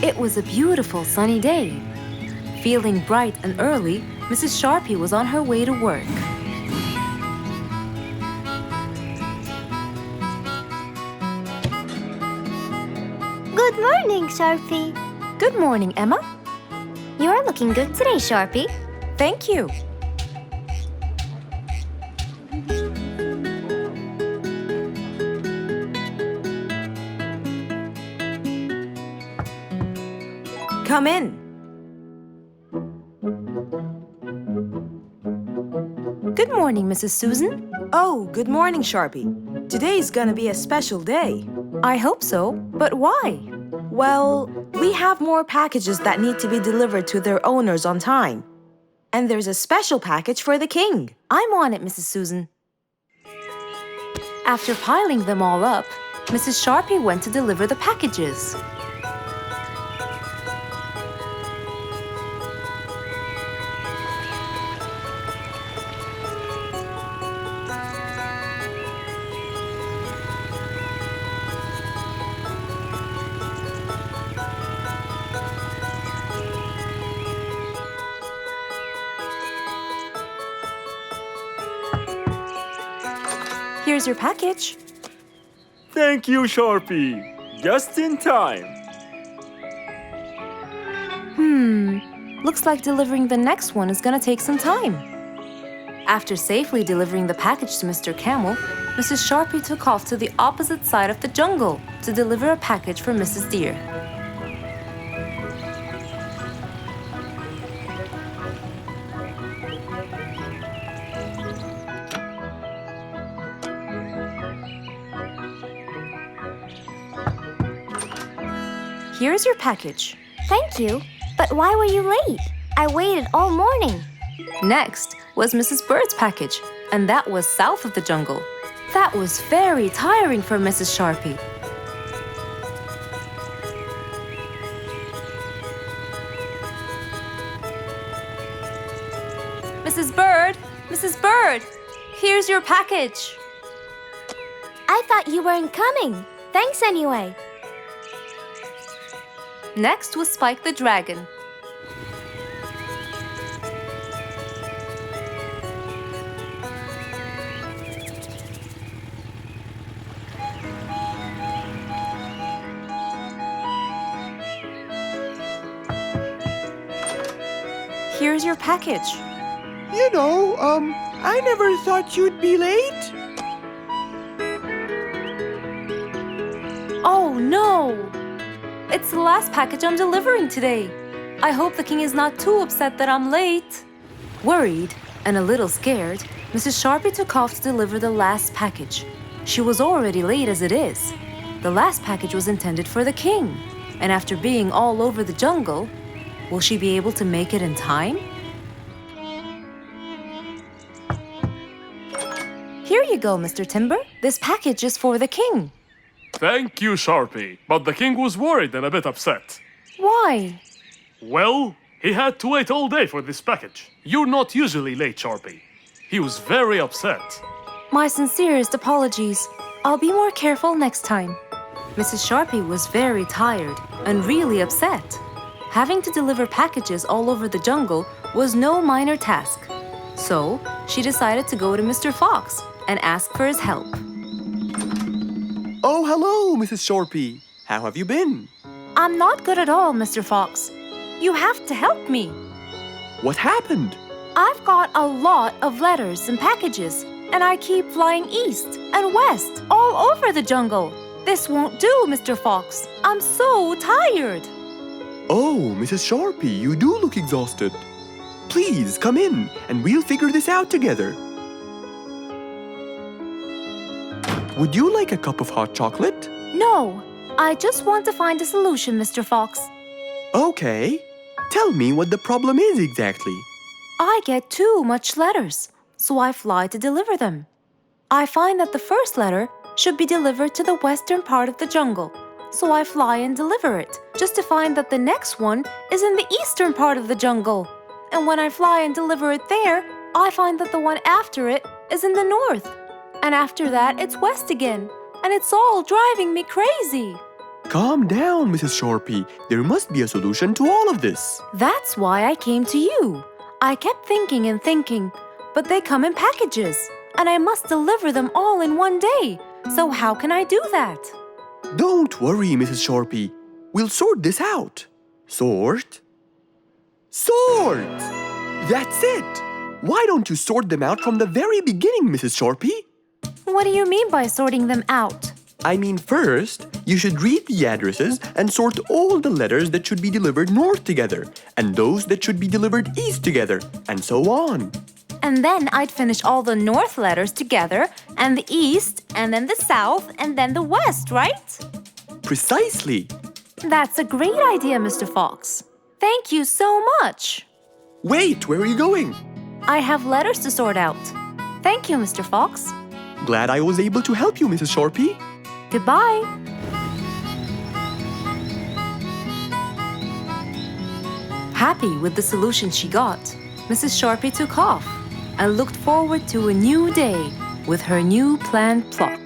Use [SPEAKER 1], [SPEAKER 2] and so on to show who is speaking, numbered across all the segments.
[SPEAKER 1] It was a beautiful sunny day. Feeling bright and early, Mrs. Sharpie was on her way to work.
[SPEAKER 2] Good morning, Sharpie.
[SPEAKER 1] Good morning, Emma.
[SPEAKER 2] You're looking good today, Sharpie.
[SPEAKER 1] Thank you. Come in. Good morning, Mrs. Susan.
[SPEAKER 3] Oh, good morning, Sharpie. Today's gonna be a special day.
[SPEAKER 1] I hope so, but why?
[SPEAKER 3] Well, we have more packages that need to be delivered to their owners on time. And there's a special package for the king.
[SPEAKER 1] I'm on it, Mrs. Susan. After piling them all up, Mrs. Sharpie went to deliver the packages. Here's your package.
[SPEAKER 4] Thank you, Sharpie. Just in time.
[SPEAKER 1] Looks like delivering the next one is gonna take some time. After safely delivering the package to Mr. Camel, Mrs. Sharpie took off to the opposite side of the jungle to deliver a package for Mrs. Deer. Here's your package.
[SPEAKER 2] Thank you. But why were you late? I waited all morning.
[SPEAKER 1] Next was Mrs. Bird's package, and that was south of the jungle. That was very tiring for Mrs. Sharpie. Mrs. Bird! Mrs. Bird! Here's your package.
[SPEAKER 2] I thought you weren't coming. Thanks anyway.
[SPEAKER 1] Next was Spike the Dragon. Here's your package.
[SPEAKER 5] I never thought you'd be late.
[SPEAKER 1] Oh no! It's the last package I'm delivering today. I hope the king is not too upset that I'm late. Worried and a little scared, Mrs. Sharpie took off to deliver the last package. She was already late as it is. The last package was intended for the king, and after being all over the jungle, will she be able to make it in time? Here you go, Mr. Timber. This package is for the king.
[SPEAKER 4] Thank you, Sharpie. But the king was worried and a bit upset.
[SPEAKER 1] Why?
[SPEAKER 4] Well, he had to wait all day for this package. You're not usually late, Sharpie. He was very upset.
[SPEAKER 1] My sincerest apologies. I'll be more careful next time. Mrs. Sharpie was very tired and really upset. Having to deliver packages all over the jungle was no minor task. So, she decided to go to Mr. Fox and ask for his help.
[SPEAKER 5] Oh, hello, Mrs. Sharpie. How have you been?
[SPEAKER 1] I'm not good at all, Mr. Fox. You have to help me.
[SPEAKER 5] What happened?
[SPEAKER 1] I've got a lot of letters and packages, and I keep flying east and west all over the jungle. This won't do, Mr. Fox. I'm so tired.
[SPEAKER 5] Oh, Mrs. Sharpie, you do look exhausted. Please, come in, and we'll figure this out together. Would you like a cup of hot chocolate?
[SPEAKER 1] No, I just want to find a solution, Mr. Fox.
[SPEAKER 5] Okay. Tell me what the problem is exactly.
[SPEAKER 1] I get too much letters, so I fly to deliver them. I find that the first letter should be delivered to the western part of the jungle, so I fly and deliver it, just to find that the next one is in the eastern part of the jungle. And when I fly and deliver it there, I find that the one after it is in the north. And after that, it's west again, and it's all driving me crazy.
[SPEAKER 5] Calm down, Mrs. Sharpie. There must be a solution to all of this.
[SPEAKER 1] That's why I came to you. I kept thinking and thinking, but they come in packages, and I must deliver them all in one day. So how can I do that?
[SPEAKER 5] Don't worry, Mrs. Sharpie. We'll sort this out. Sort? Sort! That's it! Why don't you sort them out from the very beginning, Mrs. Sharpie?
[SPEAKER 1] What do you mean by sorting them out?
[SPEAKER 5] I mean, first, you should read the addresses and sort all the letters that should be delivered north together, and those that should be delivered east together, and so on.
[SPEAKER 1] And then I'd finish all the north letters together, and the east, and then the south, and then the west, right?
[SPEAKER 5] Precisely.
[SPEAKER 1] That's a great idea, Mr. Fox. Thank you so much.
[SPEAKER 5] Wait, where are you going?
[SPEAKER 1] I have letters to sort out. Thank you, Mr. Fox.
[SPEAKER 5] Glad I was able to help you, Mrs. Sharpie.
[SPEAKER 1] Goodbye. Happy with the solution she got, Mrs. Sharpie took off and looked forward to a new day with her new planned plot.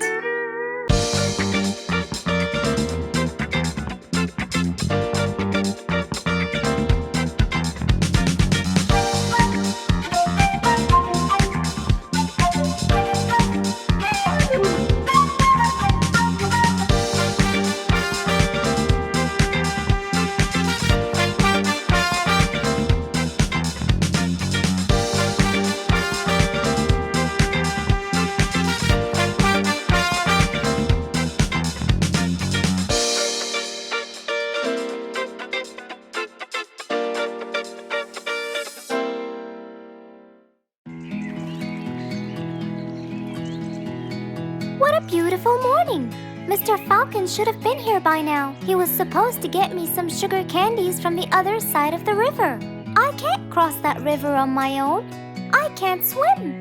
[SPEAKER 2] What a beautiful morning! Mr. Falcon should have been here by now. He was supposed to get me some sugar candies from the other side of the river. I can't cross that river on my own. I can't swim.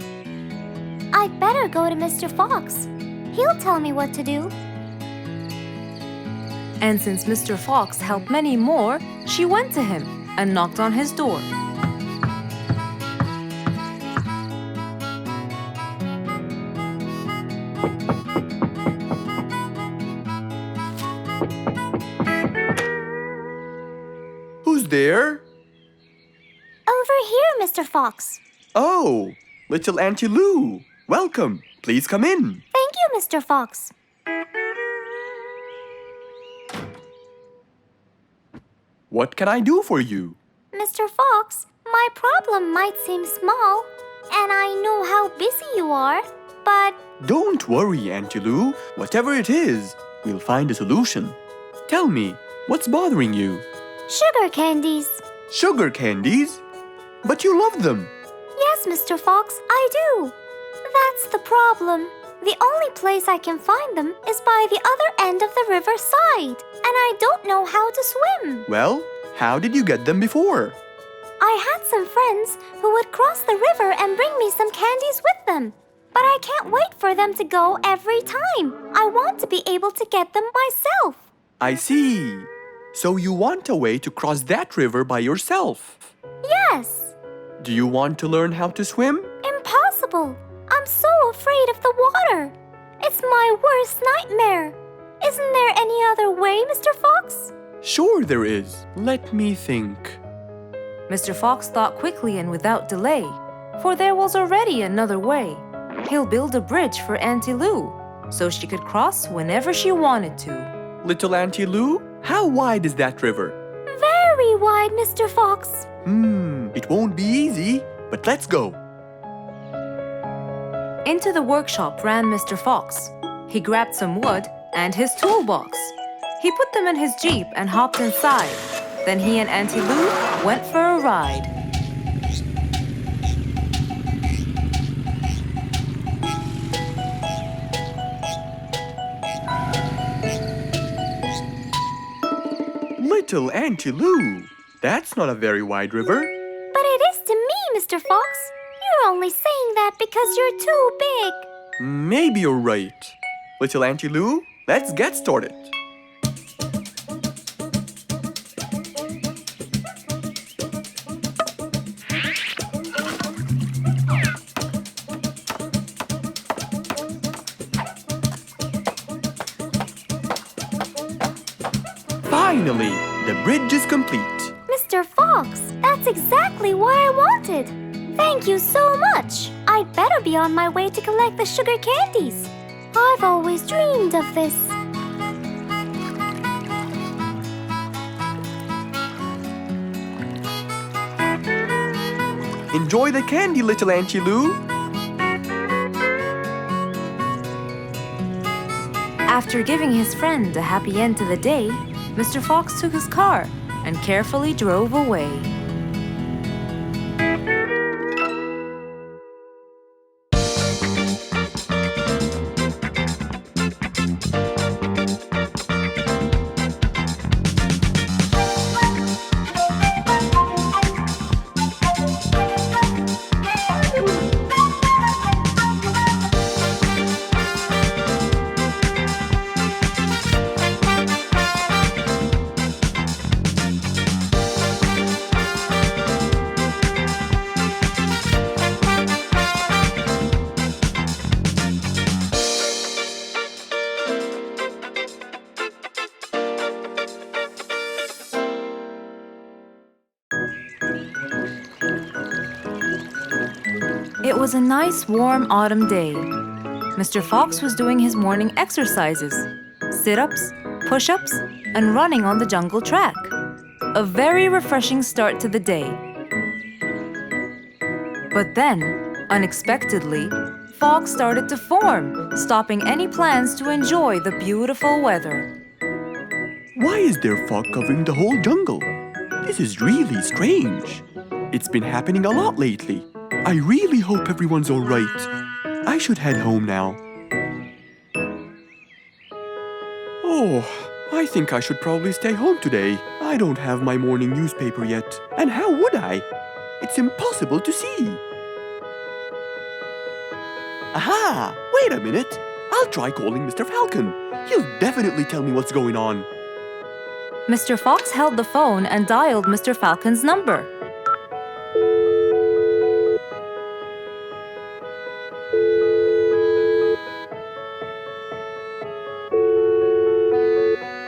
[SPEAKER 2] I'd better go to Mr. Fox. He'll tell me what to do.
[SPEAKER 1] And since Mr. Fox helped many more, she went to him and knocked on his door.
[SPEAKER 5] Who's there?
[SPEAKER 2] Over here, Mr. Fox.
[SPEAKER 5] Oh, little Auntie Lou. Welcome. Please come in.
[SPEAKER 2] Thank you, Mr. Fox.
[SPEAKER 5] What can I do for you?
[SPEAKER 2] Mr. Fox, my problem might seem small, and I know how busy you are, but
[SPEAKER 5] Don't worry, Auntie Lou. Whatever it is, we'll find a solution. Tell me, what's bothering you?
[SPEAKER 2] sugar candies.
[SPEAKER 5] Sugar candies? But you love them.
[SPEAKER 2] Yes, Mr. Fox, I do. That's the problem. The only place I can find them is by the other end of the river side, and I don't know how to swim.
[SPEAKER 5] Well, how did you get them before?
[SPEAKER 2] I had some friends who would cross the river and bring me some candies with them. But I can't wait for them to go every time. I want to be able to get them myself.
[SPEAKER 5] I see. So you want a way to cross that river by yourself.
[SPEAKER 2] Yes.
[SPEAKER 5] Do you want to learn how to swim?
[SPEAKER 2] Impossible. I'm so afraid of the water. It's my worst nightmare. Isn't there any other way, Mr. Fox?
[SPEAKER 5] Sure there is. Let me think.
[SPEAKER 1] Mr. Fox thought quickly and without delay, for there was already another way. He'll build a bridge for Auntie Lou, so she could cross whenever she wanted to.
[SPEAKER 5] Little Auntie Lou, how wide is that river?
[SPEAKER 2] Very wide, Mr. Fox.
[SPEAKER 5] It won't be easy, but let's go.
[SPEAKER 1] Into the workshop ran Mr. Fox. He grabbed some wood and his toolbox. He put them in his Jeep and hopped inside. Then he and Auntie Lou went for a ride.
[SPEAKER 5] Little Auntie Lou, that's not a very wide river.
[SPEAKER 2] But it is to me, Mr. Fox. You're only saying that because you're too big.
[SPEAKER 5] Maybe you're right. Little Auntie Lou, let's get started. Finally, the bridge is complete.
[SPEAKER 2] Mr. Fox, that's exactly what I wanted. Thank you so much. I'd better be on my way to collect the sugar candies. I've always dreamed of this.
[SPEAKER 5] Enjoy the candy, little Auntie Lou.
[SPEAKER 1] After giving his friend a happy end to the day, Mr. Fox took his car and carefully drove away. It was a nice warm autumn day. Mr. Fox was doing his morning exercises, sit-ups, push-ups, and running on the jungle track. A very refreshing start to the day. But then, unexpectedly, fog started to form, stopping any plans to enjoy the beautiful weather.
[SPEAKER 5] Why is there fog covering the whole jungle? This is really strange. It's been happening a lot lately. I really hope everyone's all right. I should head home now. Oh, I think I should probably stay home today. I don't have my morning newspaper yet. And how would I? It's impossible to see. Aha! Wait a minute. I'll try calling Mr. Falcon. He'll definitely tell me what's going on.
[SPEAKER 1] Mr. Fox held the phone and dialed Mr. Falcon's number.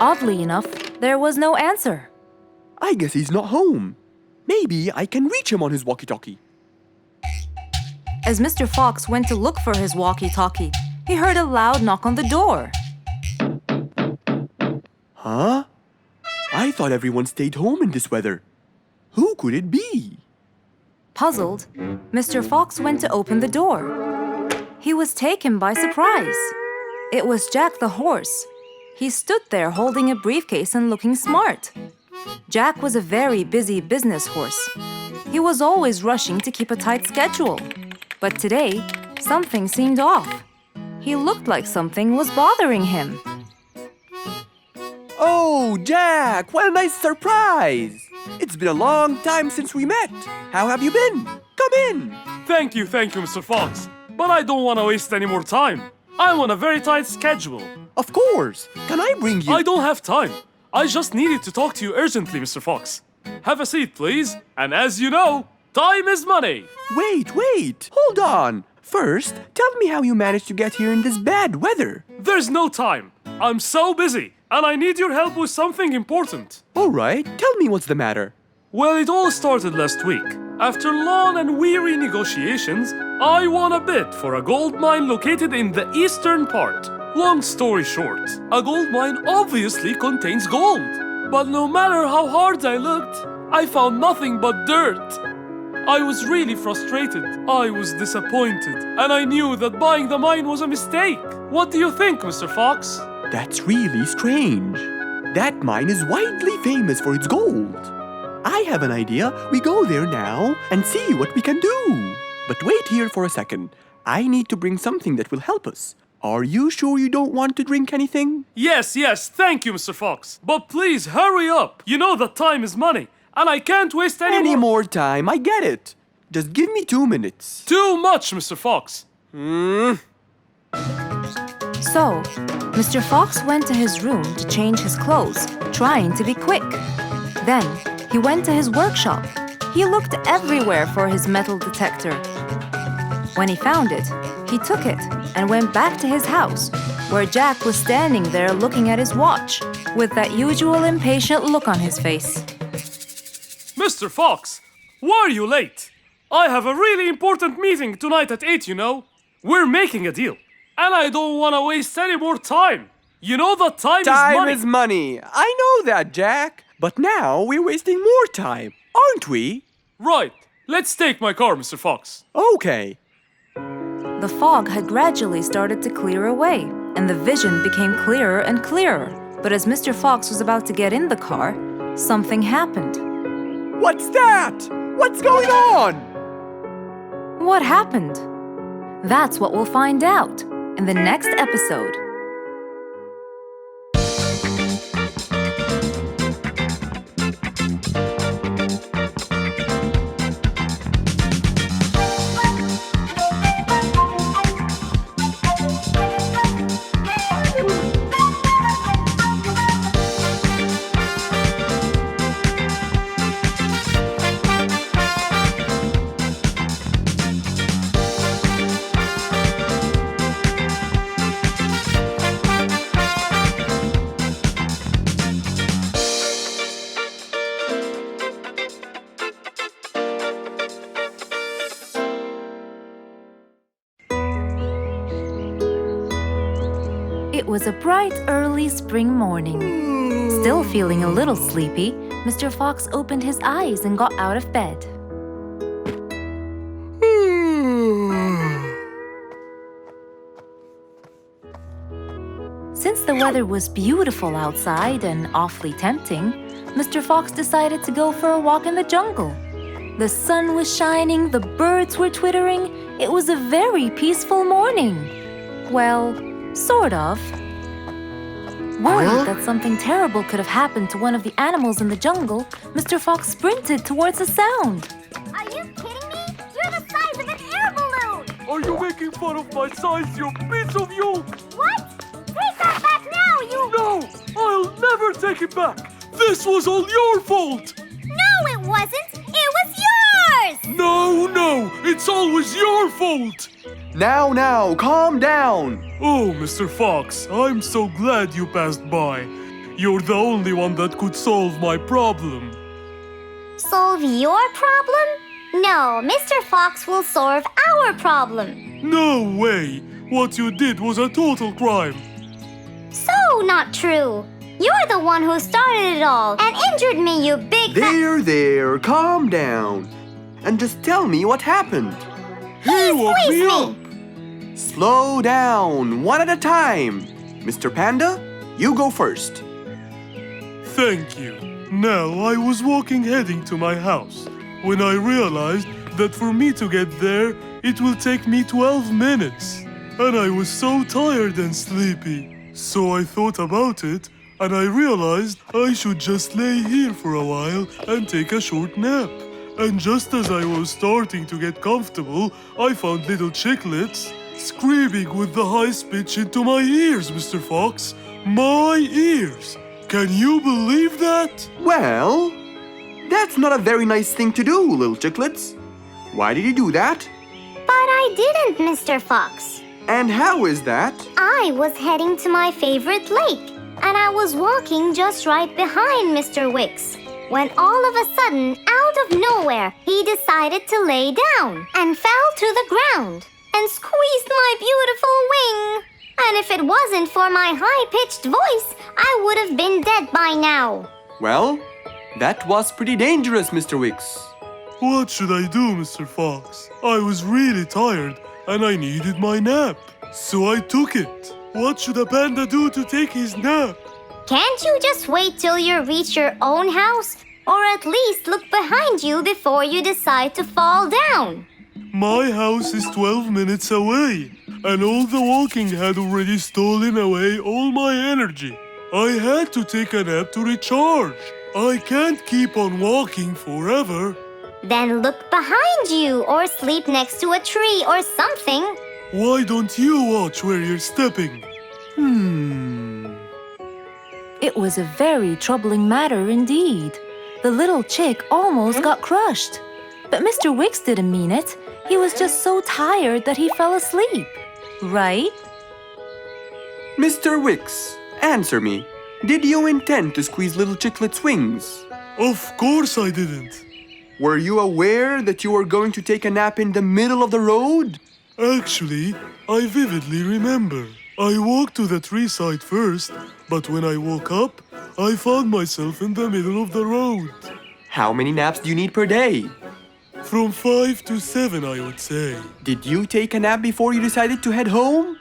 [SPEAKER 1] Oddly enough, there was no answer.
[SPEAKER 5] I guess he's not home. Maybe I can reach him on his walkie-talkie.
[SPEAKER 1] As Mr. Fox went to look for his walkie-talkie, he heard a loud knock on the door.
[SPEAKER 5] Huh? I thought everyone stayed home in this weather. Who could it be?
[SPEAKER 1] Puzzled, Mr. Fox went to open the door. He was taken by surprise. It was Jack the horse. He stood there holding a briefcase and looking smart. Jack was a very busy business horse. He was always rushing to keep a tight schedule. But today, something seemed off. He looked like something was bothering him.
[SPEAKER 5] Oh, Jack, what a nice surprise! It's been a long time since we met. How have you been? Come in.
[SPEAKER 4] Thank you, Mr. Fox. But I don't want to waste any more time. I'm on a very tight schedule.
[SPEAKER 5] Of course. Can I bring you...
[SPEAKER 4] I don't have time. I just needed to talk to you urgently, Mr. Fox. Have a seat, please. And as you know, time is money.
[SPEAKER 5] Wait. Hold on. First, tell me how you managed to get here in this bad weather.
[SPEAKER 4] There's no time. I'm so busy, and I need your help with something important.
[SPEAKER 5] All right, tell me what's the matter.
[SPEAKER 4] Well, it all started last week. After long and weary negotiations, I won a bid for a gold mine located in the eastern part. Long story short, a gold mine obviously contains gold. But no matter how hard I looked, I found nothing but dirt. I was really frustrated. I was disappointed. And I knew that buying the mine was a mistake. What do you think, Mr. Fox?
[SPEAKER 5] That's really strange. That mine is widely famous for its gold. I have an idea. We go there now and see what we can do. But wait here for a second. I need to bring something that will help us. Are you sure you don't want to drink anything?
[SPEAKER 4] Yes, thank you, Mr. Fox. But please, hurry up. You know that time is money, and I can't waste any
[SPEAKER 5] more time. I get it. Just give me 2 minutes.
[SPEAKER 4] Too much, Mr. Fox.
[SPEAKER 1] So, Mr. Fox went to his room to change his clothes, trying to be quick. Then, he went to his workshop. He looked everywhere for his metal detector. When he found it, he took it and went back to his house, where Jack was standing there looking at his watch, with that usual impatient look on his face.
[SPEAKER 4] Mr. Fox, why are you late? I have a really important meeting tonight at 8, you know. We're making a deal, and I don't want to waste any more time. You know that time is money.
[SPEAKER 5] Time is money. I know that, Jack. But now we're wasting more time, aren't we?
[SPEAKER 4] Right. Let's take my car, Mr. Fox.
[SPEAKER 5] Okay.
[SPEAKER 1] The fog had gradually started to clear away, and the vision became clearer and clearer. But as Mr. Fox was about to get in the car, something happened.
[SPEAKER 5] What's that? What's going on?
[SPEAKER 1] What happened? That's what we'll find out in the next episode. It was a bright, early spring morning. Still feeling a little sleepy, Mr. Fox opened his eyes and got out of bed. Since the weather was beautiful outside and awfully tempting, Mr. Fox decided to go for a walk in the jungle. The sun was shining, the birds were twittering. It was a very peaceful morning. Well, sort of. Worried that something terrible could have happened to one of the animals in the jungle, Mr. Fox sprinted towards the sound.
[SPEAKER 2] Are you kidding me? You're the size of an air balloon!
[SPEAKER 4] Are you making fun of my size, you piece of yolk?
[SPEAKER 2] What? Take that back now, you...
[SPEAKER 4] No! I'll never take it back! This was all your fault!
[SPEAKER 2] No, it wasn't! It was yours!
[SPEAKER 4] No! It's always your fault!
[SPEAKER 5] Now, calm down.
[SPEAKER 4] Oh, Mr. Fox, I'm so glad you passed by. You're the only one that could solve my problem.
[SPEAKER 2] Solve your problem? No, Mr. Fox will solve our problem.
[SPEAKER 4] No way! What you did was a total crime.
[SPEAKER 2] So not true. You're the one who started it all and injured me, you big...
[SPEAKER 5] There, calm down. And just tell me what happened.
[SPEAKER 4] He woke me up.
[SPEAKER 5] Slow down, one at a time. Mr. Panda, you go first.
[SPEAKER 4] Thank you. Now, I was walking heading to my house when I realized that for me to get there, it will take me 12 minutes. And I was so tired and sleepy. So I thought about it, and I realized I should just lay here for a while and take a short nap. And just as I was starting to get comfortable, I found little chicklets screaming with the highest pitch into my ears, Mr. Fox. My ears! Can you believe that?
[SPEAKER 5] Well, that's not a very nice thing to do, little chicklets. Why did you do that?
[SPEAKER 2] But I didn't, Mr. Fox.
[SPEAKER 5] And how is that?
[SPEAKER 2] I was heading to my favorite lake, and I was walking just right behind Mr. Wicks, when all of a sudden, out of nowhere, he decided to lay down and fell to the ground and squeezed my beautiful wing. And if it wasn't for my high-pitched voice, I would have been dead by now.
[SPEAKER 5] Well, that was pretty dangerous, Mr. Wicks.
[SPEAKER 4] What should I do, Mr. Fox? I was really tired and I needed my nap. So I took it. What should a panda do to take his nap?
[SPEAKER 2] Can't you just wait till you reach your own house? Or at least look behind you before you decide to fall down?
[SPEAKER 4] My house is 12 minutes away, and all the walking had already stolen away all my energy. I had to take a nap to recharge. I can't keep on walking forever.
[SPEAKER 2] Then look behind you or sleep next to a tree or something.
[SPEAKER 4] Why don't you watch where you're stepping?
[SPEAKER 1] It was a very troubling matter indeed. The little chick almost got crushed. But Mr. Wicks didn't mean it. He was just so tired that he fell asleep. Right?
[SPEAKER 5] Mr. Wicks, answer me. Did you intend to squeeze little Chicklet's wings?
[SPEAKER 4] Of course I didn't.
[SPEAKER 5] Were you aware that you were going to take a nap in the middle of the road?
[SPEAKER 4] Actually, I vividly remember. I walked to the tree side first, but when I woke up, I found myself in the middle of the road.
[SPEAKER 5] How many naps do you need per day?
[SPEAKER 4] From 5 to 7, I would say.
[SPEAKER 5] Did you take a nap before you decided to head home?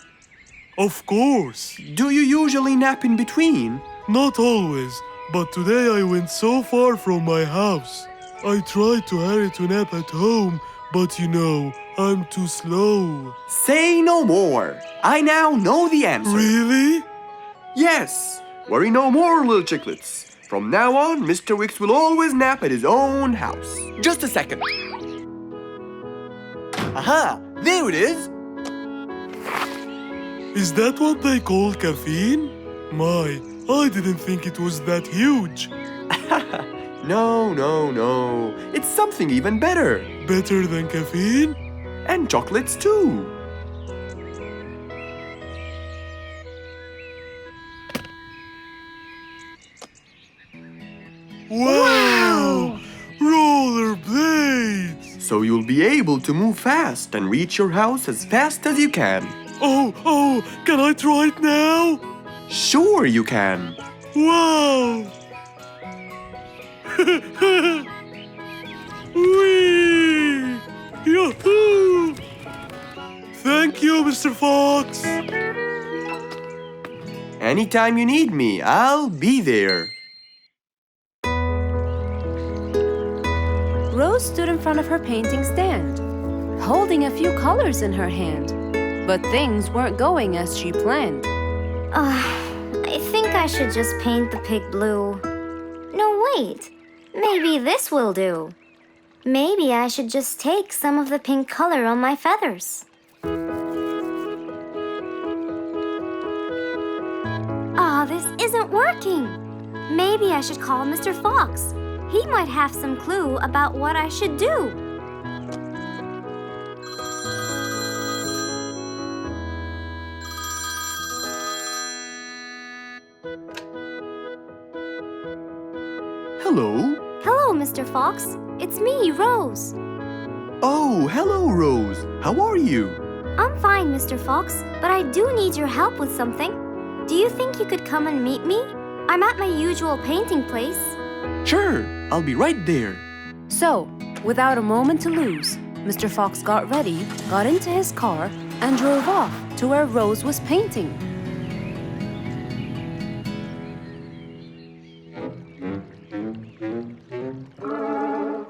[SPEAKER 4] Of course.
[SPEAKER 5] Do you usually nap in between?
[SPEAKER 4] Not always, but today I went so far from my house. I tried to hurry to nap at home, but you know, I'm too slow.
[SPEAKER 5] Say no more. I now know the answer.
[SPEAKER 4] Really?
[SPEAKER 5] Yes. Worry no more, little Chicklets. From now on, Mr. Wicks will always nap at his own house. Just a second. Aha! There it is!
[SPEAKER 4] Is that what they call caffeine? My, I didn't think it was that huge.
[SPEAKER 5] No. It's something even better.
[SPEAKER 4] Better than caffeine?
[SPEAKER 5] And chocolates too.
[SPEAKER 4] Wow! Rollerblades!
[SPEAKER 5] So you'll be able to move fast and reach your house as fast as you can.
[SPEAKER 4] Oh, can I try it now?
[SPEAKER 5] Sure you can.
[SPEAKER 4] Wow! Whee! Yahoo! Thank you, Mr. Fox.
[SPEAKER 5] Anytime you need me, I'll be there.
[SPEAKER 1] Rose stood in front of her painting stand, holding a few colors in her hand. But things weren't going as she planned.
[SPEAKER 2] I think I should just paint the pig blue. No, wait. Maybe this will do. Maybe I should just take some of the pink color on my feathers. This isn't working. Maybe I should call Mr. Fox. He might have some clue about what I should do.
[SPEAKER 5] Hello.
[SPEAKER 2] Hello, Mr. Fox. It's me, Rose.
[SPEAKER 5] Oh, hello, Rose. How are you?
[SPEAKER 2] I'm fine, Mr. Fox, but I do need your help with something. Do you think you could come and meet me? I'm at my usual painting place.
[SPEAKER 5] Sure, I'll be right there.
[SPEAKER 1] So, without a moment to lose, Mr. Fox got ready, got into his car, and drove off to where Rose was painting.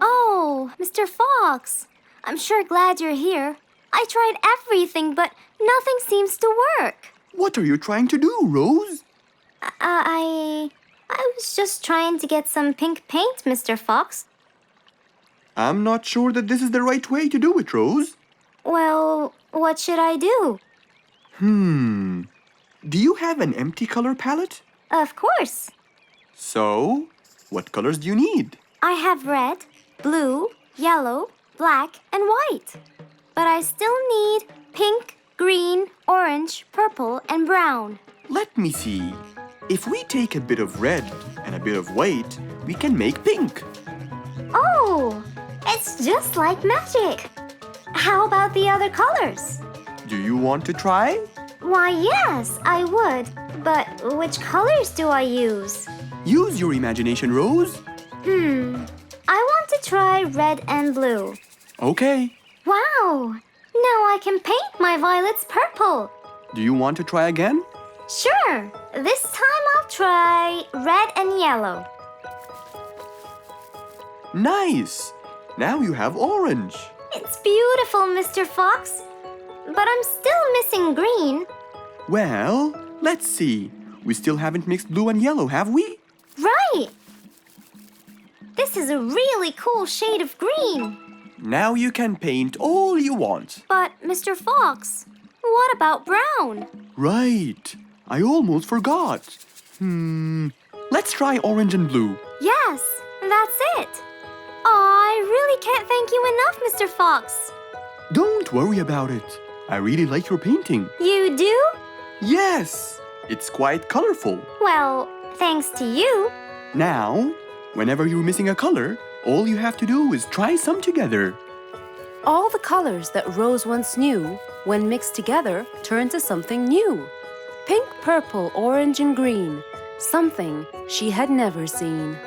[SPEAKER 2] Oh, Mr. Fox. I'm sure glad you're here. I tried everything, but nothing seems to work.
[SPEAKER 5] What are you trying to do, Rose?
[SPEAKER 2] I was just trying to get some pink paint, Mr. Fox.
[SPEAKER 5] I'm not sure that this is the right way to do it, Rose.
[SPEAKER 2] Well, what should I do?
[SPEAKER 5] Do you have an empty color palette?
[SPEAKER 2] Of course.
[SPEAKER 5] So, what colors do you need?
[SPEAKER 2] I have red, blue, yellow, black, and white. But I still need pink, green, orange, purple, and brown.
[SPEAKER 5] Let me see. If we take a bit of red and a bit of white, we can make pink.
[SPEAKER 2] Oh, it's just like magic. How about the other colors?
[SPEAKER 5] Do you want to try?
[SPEAKER 2] Why, yes, I would. But which colors do I use?
[SPEAKER 5] Use your imagination, Rose.
[SPEAKER 2] I want to try red and blue.
[SPEAKER 5] Okay.
[SPEAKER 2] Wow! Now I can paint my violets purple.
[SPEAKER 5] Do you want to try again?
[SPEAKER 2] Sure. This time I'll try red and yellow.
[SPEAKER 5] Nice. Now you have orange.
[SPEAKER 2] It's beautiful, Mr. Fox. But I'm still missing green.
[SPEAKER 5] Well, let's see. We still haven't mixed blue and yellow, have we?
[SPEAKER 2] Right! This is a really cool shade of green.
[SPEAKER 5] Now you can paint all you want.
[SPEAKER 2] But, Mr. Fox, what about brown?
[SPEAKER 5] Right. I almost forgot. Let's try orange and blue.
[SPEAKER 2] Yes, that's it. I really can't thank you enough, Mr. Fox.
[SPEAKER 5] Don't worry about it. I really like your painting.
[SPEAKER 2] You do?
[SPEAKER 5] Yes, it's quite colorful.
[SPEAKER 2] Well, Thanks to you.
[SPEAKER 5] Now, whenever you're missing a color, all you have to do is try some together.
[SPEAKER 1] All the colors that Rose once knew, when mixed together, turn to something new. Pink, purple, orange, and green. Something she had never seen.